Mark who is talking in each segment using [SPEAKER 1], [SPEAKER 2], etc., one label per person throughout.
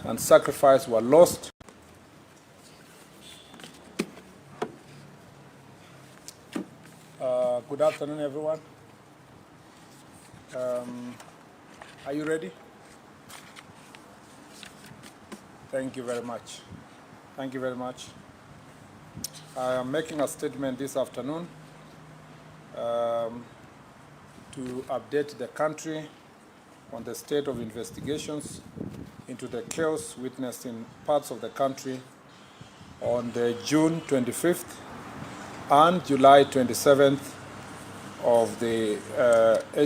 [SPEAKER 1] and sacrifice were lost. Good afternoon, everyone. Are you ready? Thank you very much. Thank you very much. I am making a statement this afternoon to update the country on the state of investigations into the chaos witnessed in parts of the country on the June 25th and July 27th of the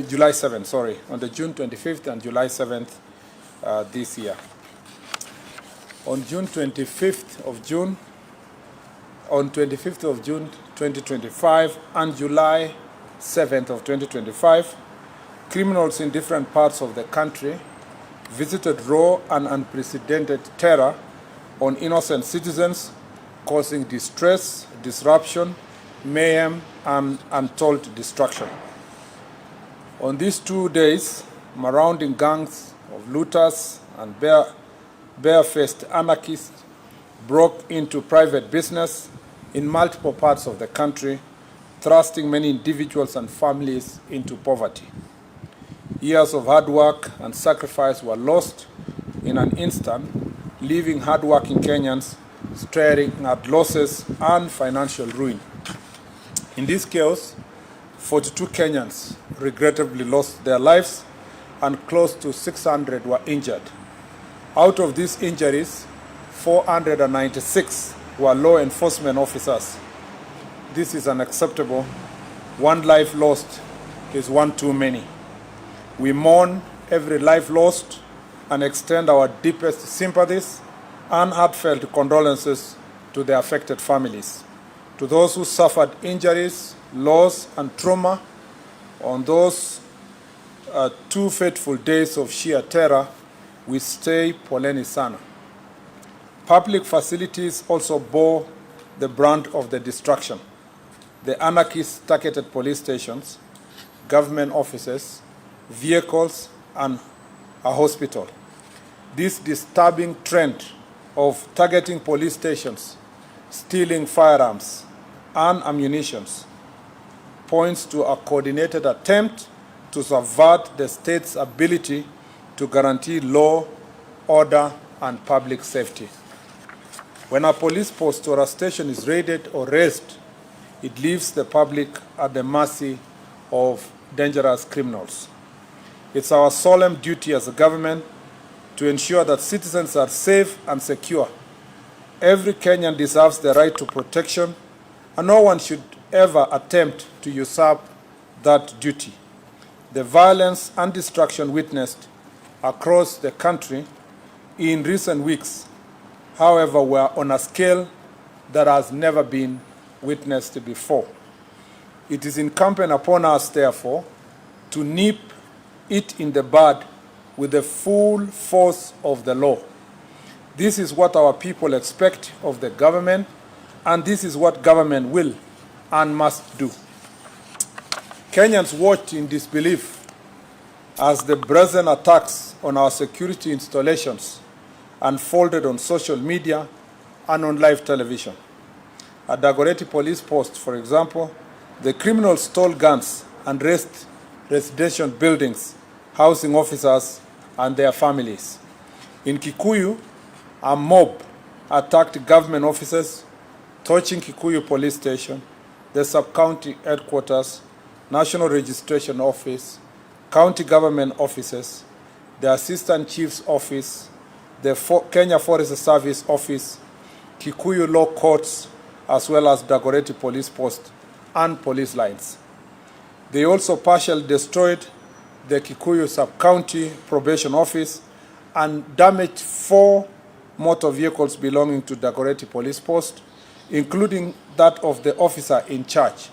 [SPEAKER 1] July 7th, sorry, on the June 25th and July 7th this year. On June 25th of June, 2025 and July 7th of 2025, criminals in different parts of the country visited raw and unprecedented terror on innocent citizens, causing distress, disruption, mayhem, and untold destruction. On these 2 days, marauding gangs of looters and bare-faced anarchists broke into private business in multiple parts of the country, thrusting many individuals and families into poverty. Years of hard work and sacrifice were lost in an instant, leaving hard-working Kenyans staring at losses and financial ruin. In this chaos, 42 Kenyans regrettably lost their lives and close to 600 were injured. Out of these injuries, 496 were law enforcement officers. This is unacceptable. One life lost is one too many. We mourn every life lost and extend our deepest sympathies and heartfelt condolences to the affected families. To those who suffered injuries, loss, and trauma on those 2 fateful days of sheer terror, we say poleni sana. Public facilities also bore the brunt of the destruction. The anarchists targeted police stations, government offices, vehicles, and a hospital. This disturbing trend of targeting police stations, stealing firearms and ammunition points to a coordinated attempt to subvert the state's ability to guarantee law, order, and public safety. When a police post or a station is raided or razed, it leaves the public at the mercy of dangerous criminals. It's our solemn duty as a government to ensure that citizens are safe and secure. Every Kenyan deserves the right to protection, and no one should ever attempt to usurp that duty. The violence and destruction witnessed across the country in recent weeks, however, were on a scale that has never been witnessed before. It is incumbent upon us, therefore, to nip it in the bud with the full force of the law. This is what our people expect of the government, and this is what government will and must do. Kenyans watched in disbelief as the brazen attacks on our security installations unfolded on social media and on live television. At Dagoretti Police Post, for example, the criminals stole guns and razed residential buildings, housing officers and their families. In Kikuyu, a mob attacked government offices, torching Kikuyu Police Station, the sub-county headquarters, National Registration Office, county government offices, the Assistant Chief's Office, the Kenya Forest Service Office, Kikuyu Law Courts, as well as Dagoretti Police Post and police lines. They also partially destroyed the Kikuyu Sub-County Probation Office and damaged 4 motor vehicles belonging to Dagoretti Police Post, including that of the officer in charge.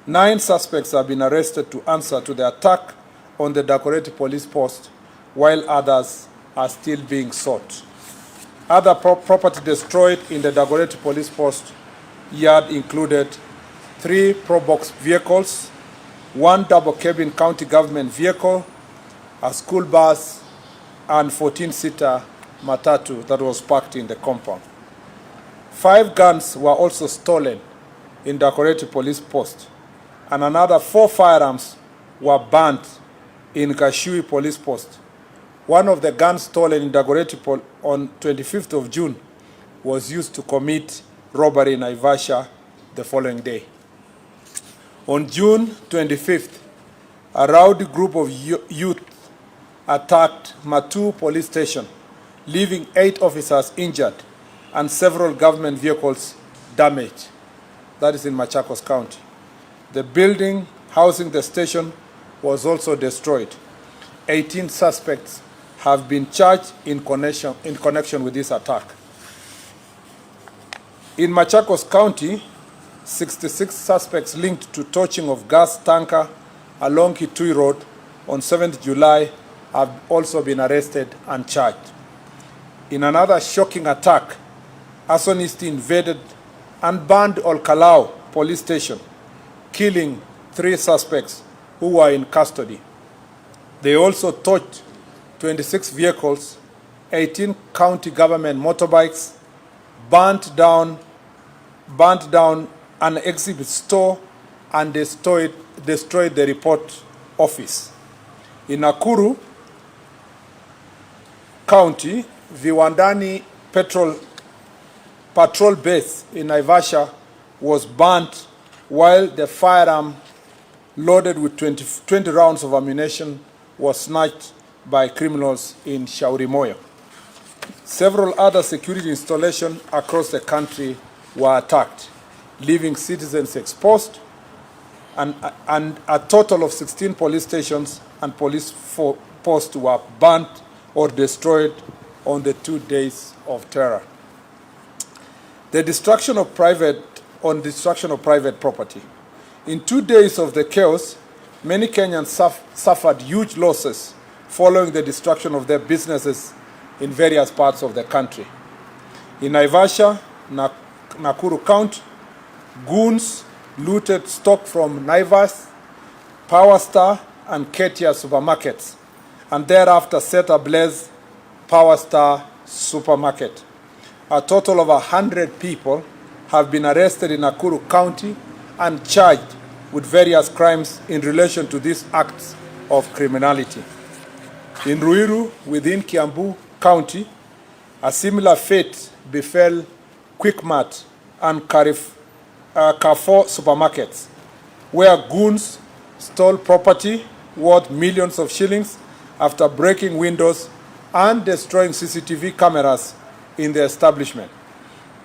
[SPEAKER 1] 9 suspects have been arrested to answer to the attack on the Dagoretti Police Post, while others are still being sought. Other property destroyed in the Dagoretti Police Post yard included 3 Probox vehicles, 1 double-cabin county government vehicle, a school bus, and 14-seater matatu that was parked in the compound. 5 guns were also stolen in Dagoretti police post, and another 4 firearms were burnt in Kashui police post. One of the guns stolen in Dagoretti on 25th of June was used to commit robbery in Naivasha the following day. On June 25th, a rowdy group of youth attacked Matu police station, leaving 8 officers injured and several government vehicles damaged. That is in Machakos County. The building housing the station was also destroyed. 18 suspects have been charged in connection with this attack. In Machakos County, 66 suspects linked to torching of gas tanker along Kitui Road on 7th July have also been arrested and charged. In another shocking attack, arsonists invaded and burned Olkalau police station, killing 3 suspects who were in custody. They also torched 26 vehicles, 18 county government motorbikes, burnt down an exhibit store, and destroyed the report office. In Nakuru County, Viwandani patrol base in Naivasha was burnt, while the firearm loaded with 20 rounds of ammunition was snatched by criminals in Shauri Moyo. Several other security installations across the country were attacked, leaving citizens exposed, and a total of 16 police stations and police posts were burnt or destroyed on the 2 days of terror. The destruction of private property. In 2 days of the chaos, many Kenyans suffered huge losses following the destruction of their businesses in various parts of the country. In Naivasha, Nakuru County, goons looted stock from Naivas, Power Star, and Ketia supermarkets, and thereafter set ablaze Power Star supermarket. A total of 100 people have been arrested in Nakuru County and charged with various crimes in relation to these acts of criminality. In Ruiru, within Kiambu County, a similar fate befell Quickmart and Carrefour supermarkets, where goons stole property worth millions of shillings after breaking windows and destroying CCTV cameras in the establishment.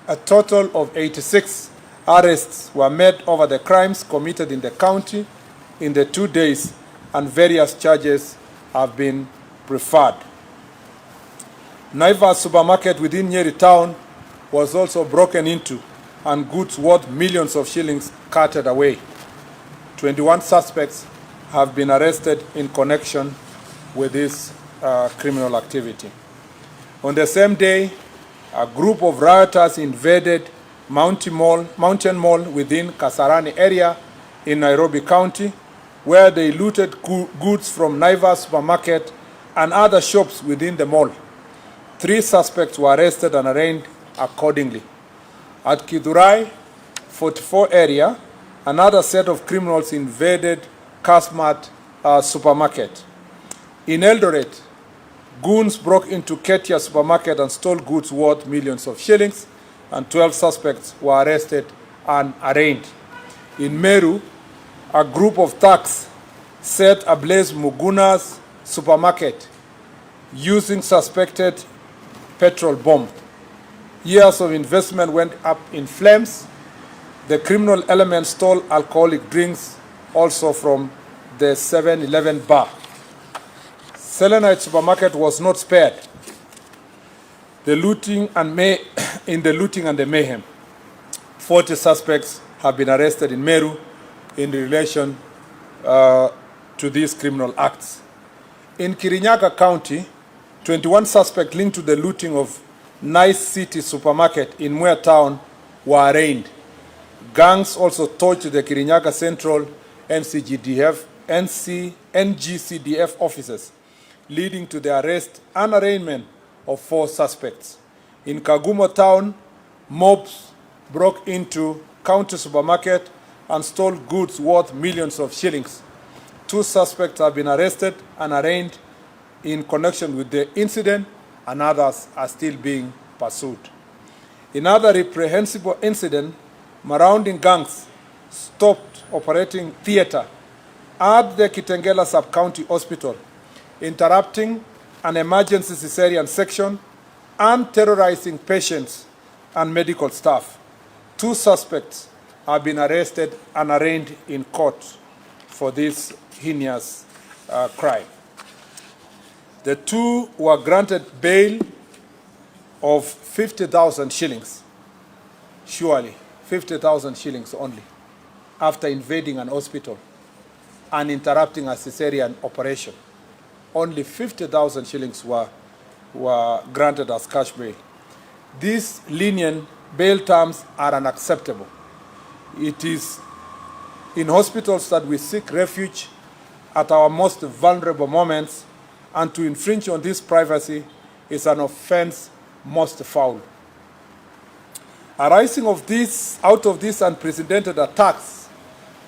[SPEAKER 1] A total of 86 arrests were made over the crimes committed in the county in the 2 days, and various charges have been preferred. Naivas supermarket within Nyeri town was also broken into and goods worth millions of shillings carted away. 21 suspects have been arrested in connection with this criminal activity. On the same day, a group of rioters invaded Mountain Mall within Kasarani area in Nairobi County, where they looted goods from Naivas supermarket and other shops within the mall. 3 suspects were arrested and arraigned accordingly. At Kidurai 44 area, another set of criminals invaded Kasmart supermarket. In Eldoret, goons broke into Ketia supermarket and stole goods worth millions of shillings, and 12 suspects were arrested and arraigned. In Meru, a group of thugs set ablaze Muguna's supermarket using suspected petrol bomb. Years of investment went up in flames. The criminal element stole alcoholic drinks also from the 7-Eleven bar. Selenite supermarket was not spared in the looting and the mayhem. 40 suspects have been arrested in Meru in relation to these criminal acts. In Kirinyaga County, 21 suspects linked to the looting of Nice City supermarket in Mwea town were arraigned. Gangs also torched the Kirinyaga Central NGCDF offices, leading to the arrest and arraignment of 4 suspects. In Kagumo town, mobs broke into county supermarket and stole goods worth millions of shillings. 2 suspects have been arrested and arraigned in connection with the incident, and others are still being pursued. In other reprehensible incident, marauding gangs stopped operating theater at the Kitengela Sub-County Hospital, interrupting an emergency cesarean section and terrorizing patients and medical staff. 2 suspects have been arrested and arraigned in court for this heinous crime. The 2 were granted bail of 50,000 shillings, surely 50,000 shillings only, after invading an hospital and interrupting a cesarean operation. Only 50,000 shillings were granted as cash bail. These lenient bail terms are unacceptable. It is in hospitals that we seek refuge at our most vulnerable moments, and to infringe on this privacy is an offense most foul. Arising out of these unprecedented attacks,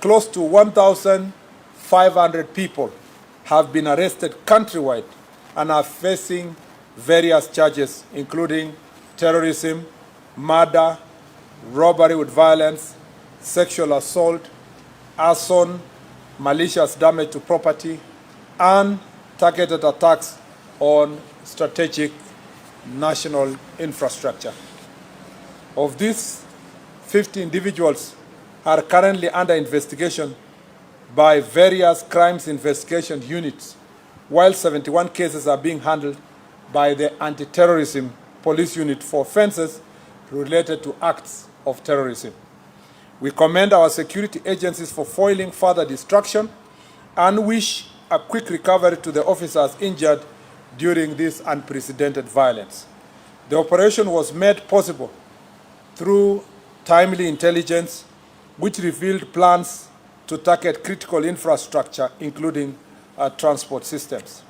[SPEAKER 1] close to 1,500 people have been arrested countrywide and are facing various charges, including terrorism, murder, robbery with violence, sexual assault, arson, malicious damage to property, and targeted attacks on strategic national infrastructure. Of these, 50 individuals are currently under investigation by various crimes investigation units, while 71 cases are being handled by the anti-terrorism police unit for offenses related to acts of terrorism. We commend our security agencies for foiling further destruction and wish a quick recovery to the officers injured during this unprecedented violence. The operation was made possible through timely intelligence, which revealed plans to target critical infrastructure, including transport systems.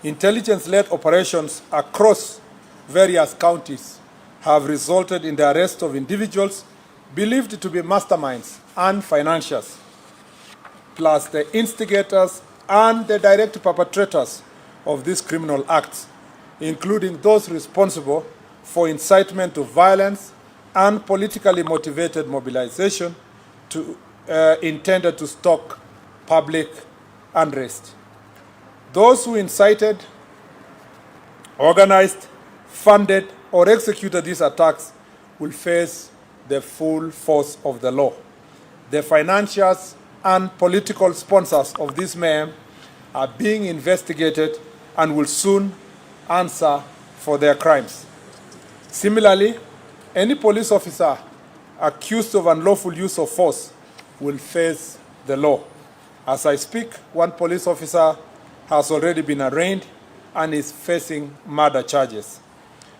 [SPEAKER 1] Intelligence-led operations across various counties have resulted in the arrest of individuals believed to be masterminds and financiers, plus the instigators and the direct perpetrators of these criminal acts, including those responsible for incitement to violence and politically motivated mobilization intended to stoke public unrest. Those who incited, organized, funded, or executed these attacks will face the full force of the law. The financiers and political sponsors of this mayhem are being investigated and will soon answer for their crimes. Similarly, any police officer accused of unlawful use of force will face the law. As I speak, one police officer has already been arraigned and is facing murder charges.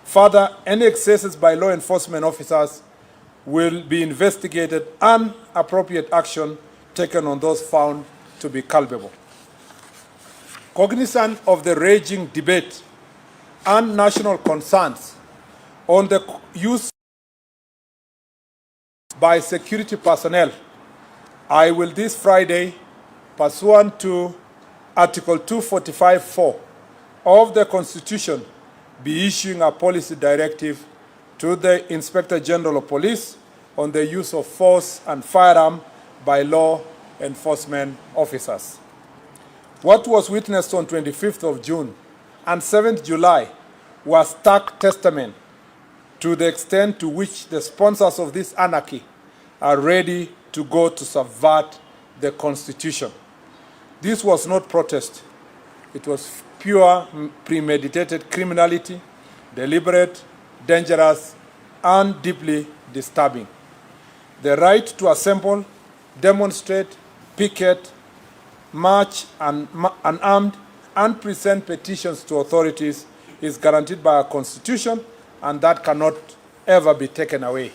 [SPEAKER 1] Further, any excesses by law enforcement officers will be investigated and appropriate action taken on those found to be culpable. Cognizant of the raging debate and national concerns on the use by security personnel, I will this Friday, pursuant to Article 245(4) of the Constitution, be issuing a policy directive to the Inspector General of Police on the use of force and firearm by law enforcement officers. What was witnessed on 25th of June and 7th July was stark testament to the extent to which the sponsors of this anarchy are ready to go to subvert the Constitution. This was not protest. It was pure premeditated criminality, deliberate, dangerous, and deeply disturbing. The right to assemble, demonstrate, picket, march unarmed, and present petitions to authorities is guaranteed by our Constitution, and that cannot ever be taken away.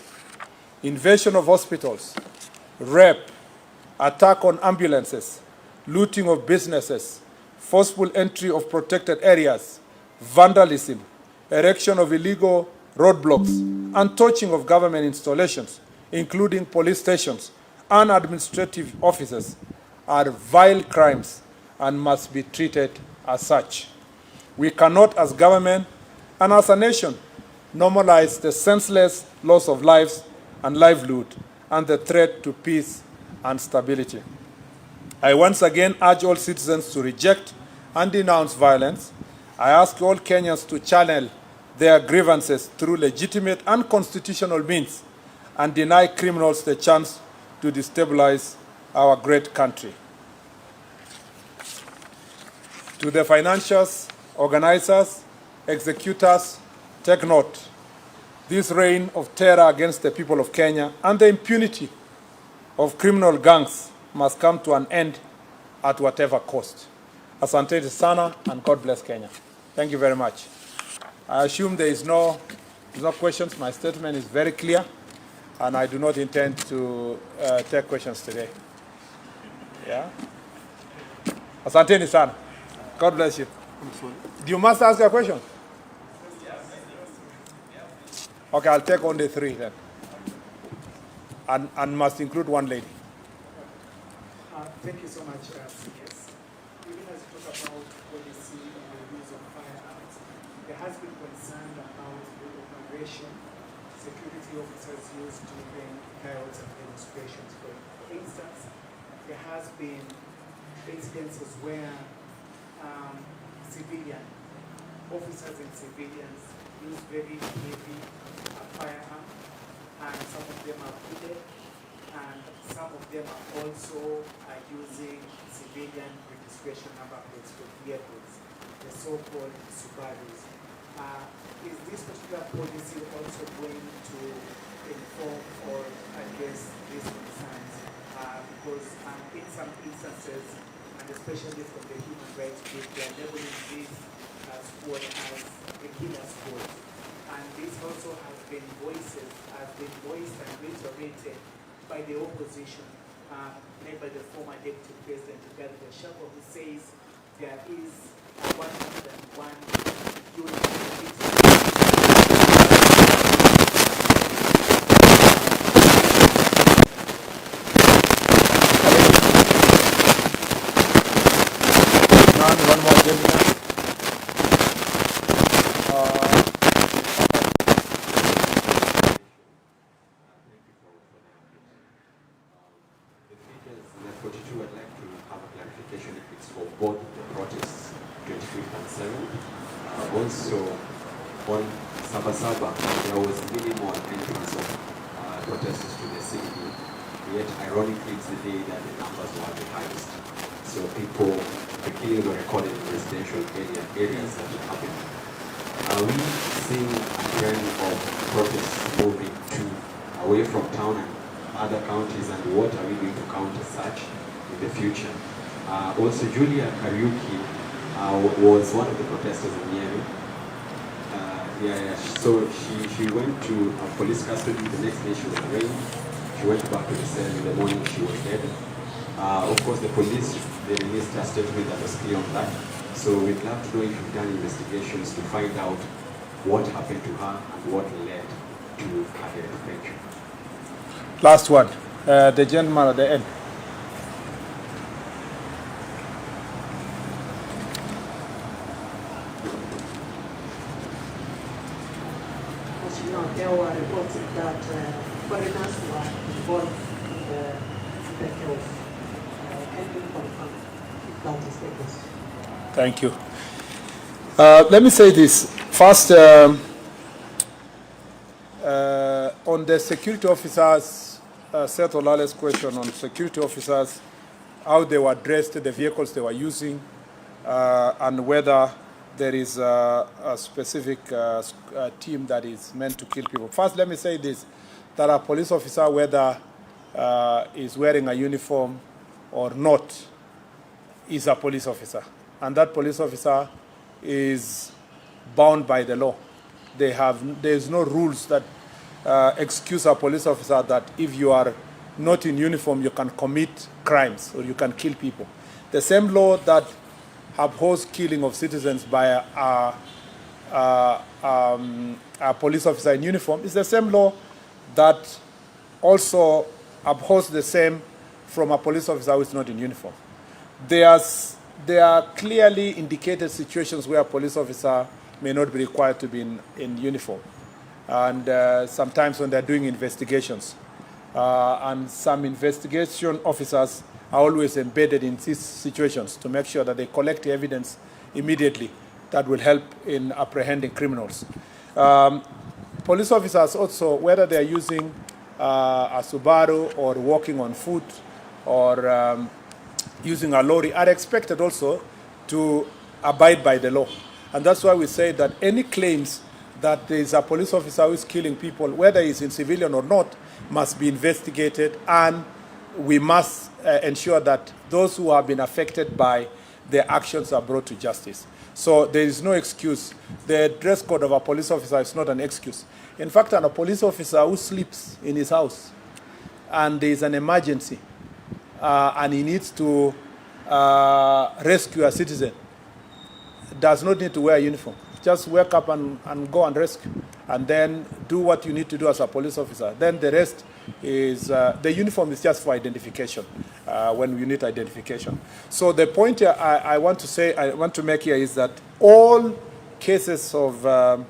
[SPEAKER 1] Invasion of hospitals, rape, attack on ambulances, looting of businesses, forceful entry of protected areas, vandalism, erection of illegal roadblocks, and torching of government installations, including police stations and administrative offices, are vile crimes and must be treated as such. We cannot, as government and as a nation, normalize the senseless loss of lives and livelihood and the threat to peace and stability. I once again urge all citizens to reject and denounce violence. I ask all Kenyans to channel their grievances through legitimate and constitutional means and deny criminals the chance to destabilize our great country. To the financiers, organizers, executors, take note. This reign of terror against the people of Kenya and the impunity of criminal gangs must come to an end at whatever cost. Asante sana, and God bless Kenya. Thank you very much. I assume there is no questions. My statement is very clear, and I do not intend to take questions today. Yeah? Asante sana. God bless you. Do you must ask a question? Okay, I'll take only 3 then. And must include one lady.
[SPEAKER 2] Thank you so much, CS. Even as you talk about policy on the use of firearms, there has been concern about the operation security officers use during riots and demonstrations. For instance, there has been incidences where civilian officers and civilians use very heavy firearms, and some of them are hooded, and some of them are also using civilian registration number plates for vehicles, the so-called Subarus. Is this particular policy also going to inform or address these concerns? Because in some instances, and especially from the human rights group, they are labeling this squad as the killer squad. And this also has been voiced and reiterated by the opposition, led by the former deputy president, Saba, who says there is 101 units.
[SPEAKER 1] One more gentleman.
[SPEAKER 3] Both the protests 25th and 7th. Also on Saba, there was minimal entrance of protesters to the city. Yet ironically it's the day that the numbers were the highest. So the killings were recorded in residential areas that it happened. Are we seeing a trend of protests moving away from town and other counties, and what are we going to counter such in the future? Also, Julia Kariuki was one of the protesters in Miami. So she went to police custody. The next day she was arraigned. She went back to the cell. In the morning she was dead. Of course, the police, they released a statement that was clear on that. So we'd love to know if you've done investigations to find out what happened to her and what led to her death. Thank you.
[SPEAKER 1] Last one. The gentleman at the end.
[SPEAKER 4] There were reports that foreigners were involved in the chaos. Can you confirm if that is the case?
[SPEAKER 1] Thank you. Let me say this. First, on the security officers, Seth Olale's question on security officers, how they were dressed, the vehicles they were using, and whether there is a specific team that is meant to kill people. First, let me say this, that a police officer, whether is wearing a uniform or not, is a police officer. And that police officer is bound by the law. There's no rules that excuse a police officer that if you are not in uniform, you can commit crimes or you can kill people. The same law that upholds killing of citizens by a police officer in uniform is the same law that also upholds the same from a police officer who is not in uniform. There are clearly indicated situations where a police officer may not be required to be in uniform. And sometimes when they're doing investigations. And some investigation officers are always embedded in these situations to make sure that they collect the evidence immediately that will help in apprehending criminals. Police officers also, whether they're using a Subaru or walking on foot or using a lorry, are expected also to abide by the law. And that's why we say that any claims that there is a police officer who is killing people, whether he's in civilian or not, must be investigated, and we must ensure that those who have been affected by their actions are brought to justice. So there is no excuse. The dress code of a police officer is not an excuse. In fact, a police officer who sleeps in his house and there is an emergency and he needs to rescue a citizen does not need to wear a uniform. Just wake up and go and rescue, and then do what you need to do as a police officer. Then the rest is, the uniform is just for identification, when you need identification. So the point here I want to make here is that all cases of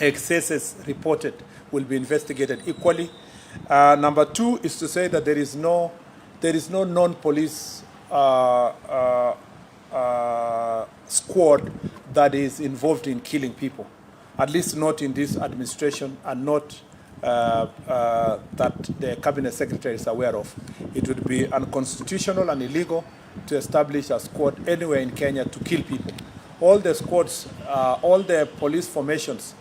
[SPEAKER 1] excesses reported will be investigated equally. Number two is to say that there is no non-police squad that is involved in killing people, at least not in this administration, and not that the cabinet secretary is aware of. It would be unconstitutional and illegal to establish a squad anywhere in Kenya to kill people. All the squads, all the police formations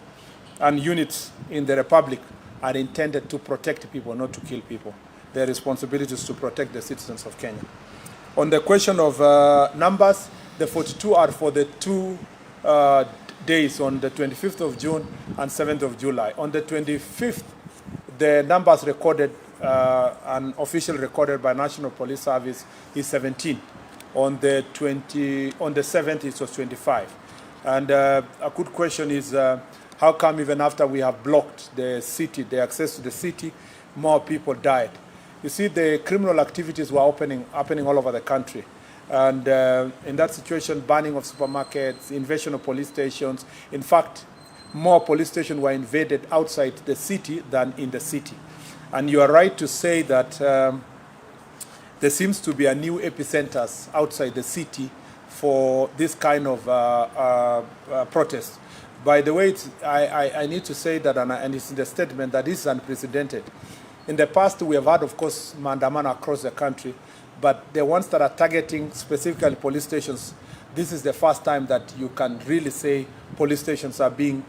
[SPEAKER 1] and units in the Republic are intended to protect people, not to kill people. Their responsibility is to protect the citizens of Kenya. On the question of numbers, the 42 are for the 2 days, on the 25th of June and 7th of July. On the 25th, the numbers recorded, and official recorded by National Police Service, is 17. On the 7th, it was 25. And a good question is, how come even after we have blocked the city, the access to the city, more people died? You see, the criminal activities were happening all over the country. And in that situation, banning of supermarkets, invasion of police stations. In fact, more police stations were invaded outside the city than in the city. And you are right to say that there seems to be a new epicenters outside the city for this kind of protest. By the way, I need to say that, and it's in the statement, that this is unprecedented. In the past, we have had, of course, maandamano across the country, but the ones that are targeting specifically police stations, this is the first time that you can really say police stations are being,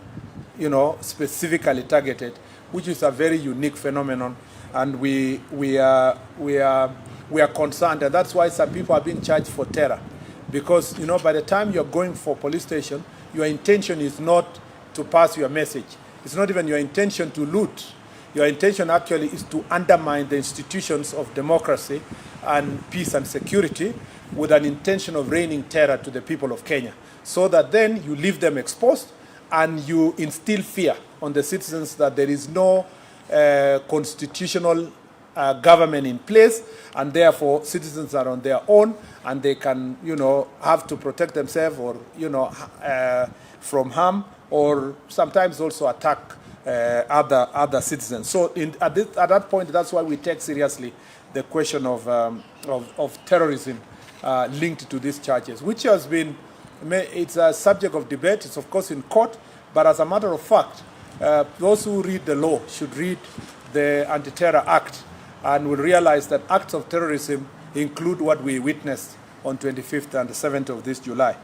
[SPEAKER 1] specifically targeted, which is a very unique phenomenon, and we are concerned, and that's why some people are being charged for terror, because by the time you're going for police station, your intention is not to pass your message. It's not even your intention to loot. Your intention actually is to undermine the institutions of democracy and peace and security, with an intention of raining terror to the people of Kenya, so that then you leave them exposed and you instill fear on the citizens that there is no constitutional government in place, and therefore citizens are on their own and they can, have to protect themselves, or, from harm, or sometimes also attack other citizens. So at that point, that's why we take seriously the question of terrorism linked to these charges, which has been, it's a subject of debate. It's of course in court, but as a matter of fact, those who read the law should read the Anti-Terror Act and will realize that acts of terrorism include what we witnessed on 25th and the 7th of this July.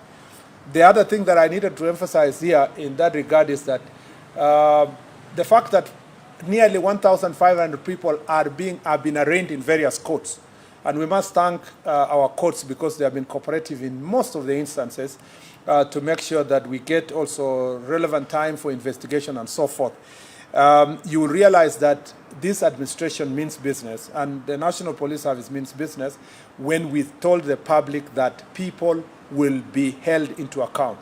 [SPEAKER 1] The other thing that I needed to emphasize here in that regard is that the fact that nearly 1,500 people have been arraigned in various courts. And we must thank our courts, because they have been cooperative in most of the instances to make sure that we get also relevant time for investigation and so forth. You will realize that this administration means business, and the National Police Service means business, when we told the public that people will be held into account.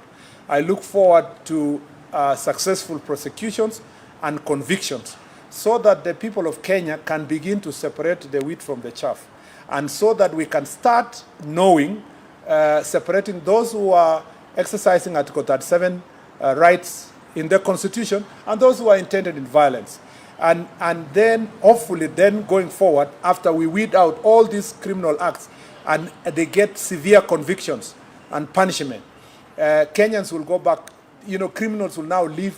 [SPEAKER 1] I look forward to successful prosecutions and convictions so that the people of Kenya can begin to separate the wheat from the chaff, and so that we can start knowing, separating those who are exercising Article 37 rights in the Constitution and those who are intended in violence. And then, hopefully, then going forward, after we weed out all these criminal acts and they get severe convictions and punishment, Kenyans will go back, criminals will now leave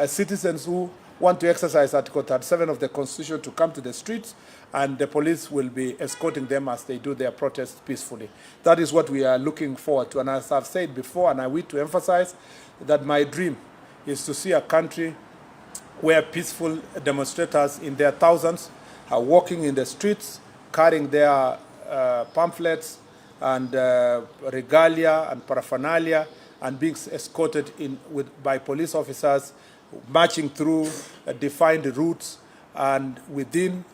[SPEAKER 1] citizens who want to exercise Article 37 of the Constitution to come to the streets, and the police will be escorting them as they do their protests peacefully. That is what we are looking forward to. And as I've said before, and I wish to emphasize, that my dream is to see a country where peaceful demonstrators in their thousands are walking in the streets, carrying their pamphlets and regalia and paraphernalia, and being escorted by police officers, marching through defined routes and within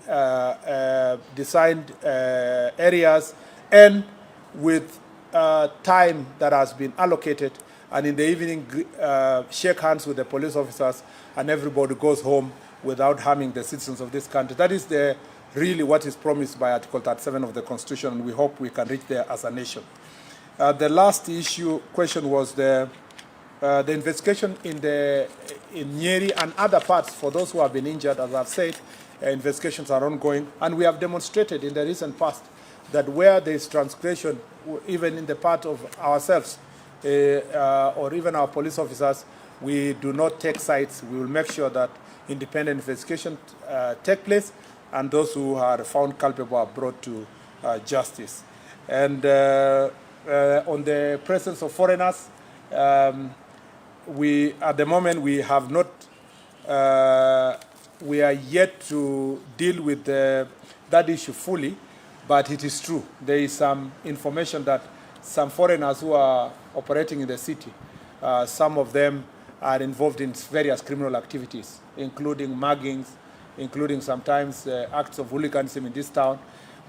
[SPEAKER 1] designed areas, and with time that has been allocated, and in the evening shake hands with the police officers, and everybody goes home without harming the citizens of this country. That is really what is promised by Article 37 of the Constitution, and we hope we can reach there as a nation. The last question was the investigation in Nyeri and other parts. For those who have been injured, as I've said, investigations are ongoing, and we have demonstrated in the recent past that where there is transgression, even in the part of ourselves or even our police officers, we do not take sides. We will make sure that independent investigation take place, and those who are found culpable are brought to justice. And on the presence of foreigners, at the moment we have not, we are yet to deal with that issue fully, but it is true. There is some information that some foreigners who are operating in the city, some of them are involved in various criminal activities, including muggings, including sometimes acts of hooliganism in this town.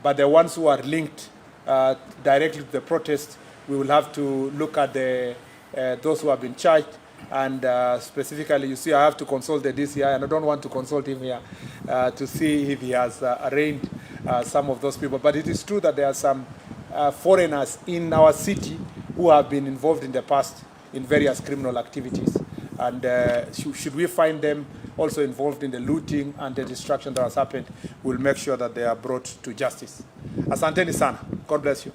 [SPEAKER 1] But the ones who are linked directly to the protest, we will have to look at those who have been charged. And specifically, you see, I have to consult the DCI, and I don't want to consult him here to see if he has arraigned some of those people. But it is true that there are some foreigners in our city who have been involved in the past in various criminal activities. And should we find them also involved in the looting and the destruction that has happened, we'll make sure that they are brought to justice. Asanteni sana. God bless you.